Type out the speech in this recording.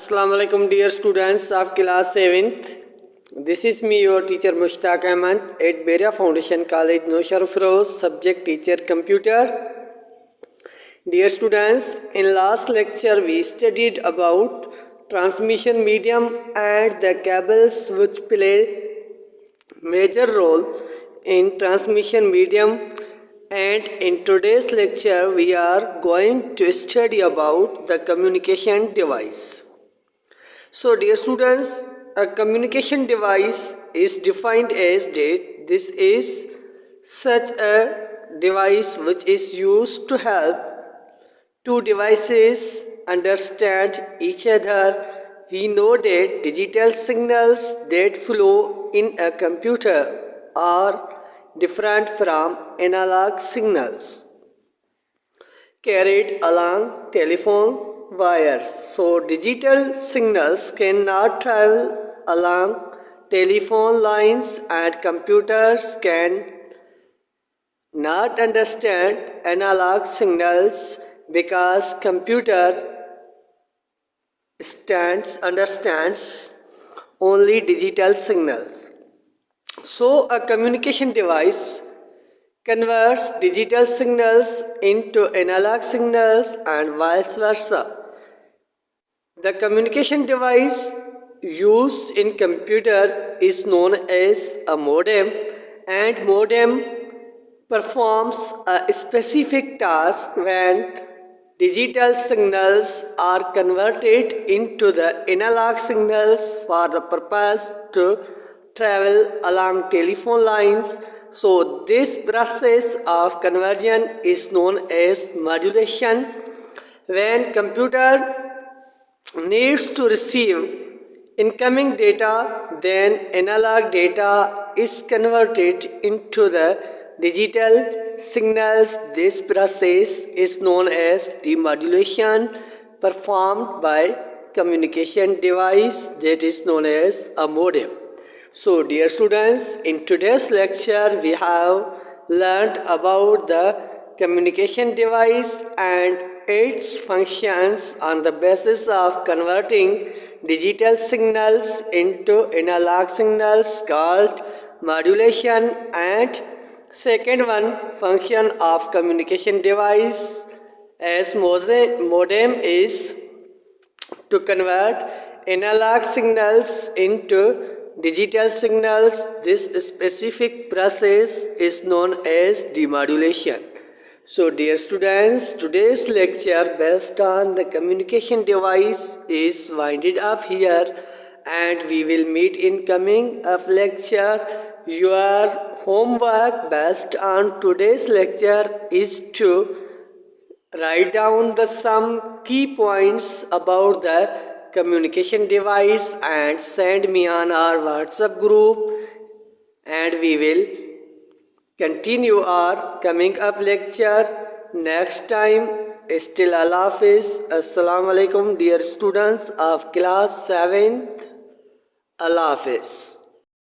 Assalamu alaikum dear students of class 7th. This is me your teacher Mushtaq Ahmed at Beria Foundation College Noshar Feroz, subject teacher computer. Dear students, in last lecture we studied about transmission medium and the cables which play major role in transmission medium, and in today's lecture we are going to study about the communication device. So dear students, a communication device is defined as that this is such a device which is used to help two devices understand each other. We know that digital signals that flow in a computer are different from analog signals carried along telephone wires. So digital signals cannot travel along telephone lines, and computers can not understand analog signals because computer understands only digital signals. So a communication device converts digital signals into analog signals and vice versa. The communication device used in computer is known as a modem, and modem performs a specific task when digital signals are converted into the analog signals for the purpose to travel along telephone lines. So this process of conversion is known as modulation. When computer needs to receive incoming data, then analog data is converted into the digital signals. This process is known as demodulation, performed by communication device that is known as a modem. So dear students, in today's lecture we have learned about the communication device and its functions on the basis of converting digital signals into analog signals called modulation, and second one, function of communication device as modem is to convert analog signals into digital signals. This specific process is known as demodulation. So dear students, today's lecture based on the communication device is winded up here, and we will meet in coming of lecture. Your homework based on today's lecture is to write down some key points about the communication device and send me on our WhatsApp group, and we will continue our coming up lecture next time. Still Allah Hafiz. Assalamu alaikum dear students of class 7th. Allah Hafiz.